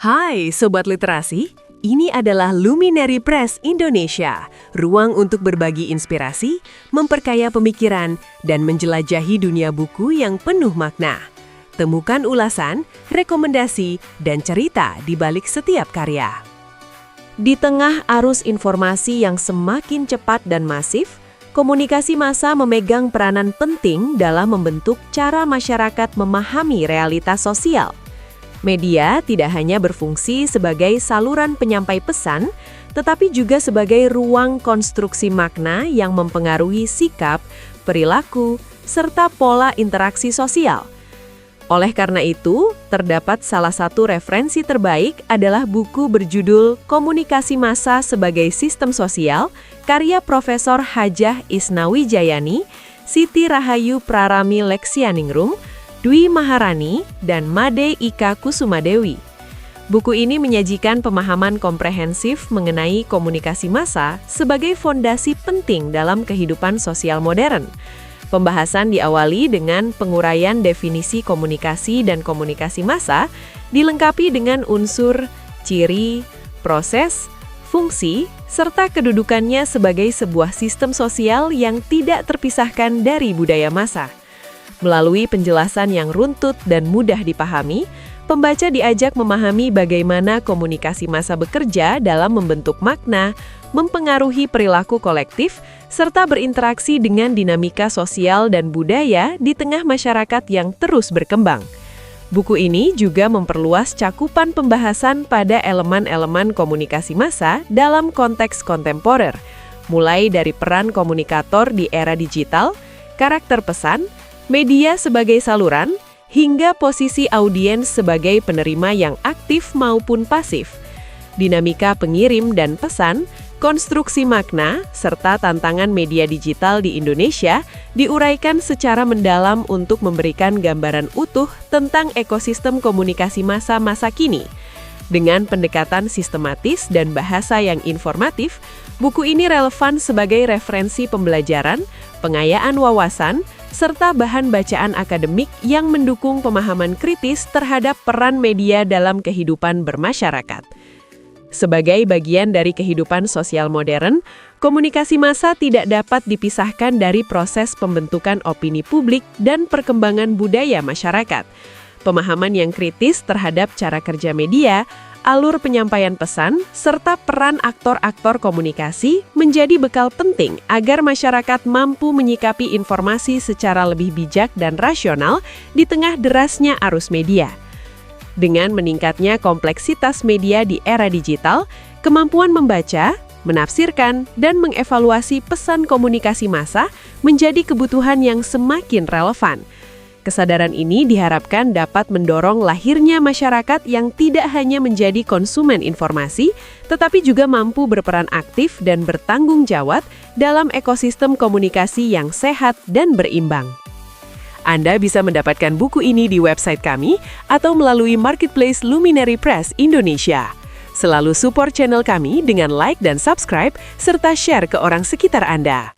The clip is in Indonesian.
Hai Sobat Literasi, ini adalah Luminary Press Indonesia, ruang untuk berbagi inspirasi, memperkaya pemikiran, dan menjelajahi dunia buku yang penuh makna. Temukan ulasan, rekomendasi, dan cerita di balik setiap karya. Di tengah arus informasi yang semakin cepat dan masif, komunikasi massa memegang peranan penting dalam membentuk cara masyarakat memahami realitas sosial. Media tidak hanya berfungsi sebagai saluran penyampai pesan, tetapi juga sebagai ruang konstruksi makna yang mempengaruhi sikap, perilaku, serta pola interaksi sosial. Oleh karena itu, terdapat salah satu referensi terbaik adalah buku berjudul Komunikasi Massa sebagai Sistem Sosial, karya Profesor Hajah Isnawijayani, Siti Rahayu Prarami Leksianingrum, Dwi Maharani, dan Made Ika Kusumadewi. Buku ini menyajikan pemahaman komprehensif mengenai komunikasi massa sebagai fondasi penting dalam kehidupan sosial modern. Pembahasan diawali dengan penguraian definisi komunikasi dan komunikasi massa, dilengkapi dengan unsur, ciri, proses, fungsi, serta kedudukannya sebagai sebuah sistem sosial yang tidak terpisahkan dari budaya massa. Melalui penjelasan yang runtut dan mudah dipahami, pembaca diajak memahami bagaimana komunikasi massa bekerja dalam membentuk makna, mempengaruhi perilaku kolektif, serta berinteraksi dengan dinamika sosial dan budaya di tengah masyarakat yang terus berkembang. Buku ini juga memperluas cakupan pembahasan pada elemen-elemen komunikasi massa dalam konteks kontemporer, mulai dari peran komunikator di era digital, karakter pesan, media sebagai saluran, hingga posisi audiens sebagai penerima yang aktif maupun pasif. Dinamika pengirim dan pesan, konstruksi makna, serta tantangan media digital di Indonesia diuraikan secara mendalam untuk memberikan gambaran utuh tentang ekosistem komunikasi massa masa kini. Dengan pendekatan sistematis dan bahasa yang informatif, buku ini relevan sebagai referensi pembelajaran, pengayaan wawasan, serta bahan bacaan akademik yang mendukung pemahaman kritis terhadap peran media dalam kehidupan bermasyarakat. Sebagai bagian dari kehidupan sosial modern, komunikasi massa tidak dapat dipisahkan dari proses pembentukan opini publik dan perkembangan budaya masyarakat. Pemahaman yang kritis terhadap cara kerja media, alur penyampaian pesan, serta peran aktor-aktor komunikasi menjadi bekal penting agar masyarakat mampu menyikapi informasi secara lebih bijak dan rasional di tengah derasnya arus media. Dengan meningkatnya kompleksitas media di era digital, kemampuan membaca, menafsirkan, dan mengevaluasi pesan komunikasi massa menjadi kebutuhan yang semakin relevan. Kesadaran ini diharapkan dapat mendorong lahirnya masyarakat yang tidak hanya menjadi konsumen informasi, tetapi juga mampu berperan aktif dan bertanggung jawab dalam ekosistem komunikasi yang sehat dan berimbang. Anda bisa mendapatkan buku ini di website kami atau melalui marketplace Luminary Press Indonesia. Selalu support channel kami dengan like dan subscribe, serta share ke orang sekitar Anda.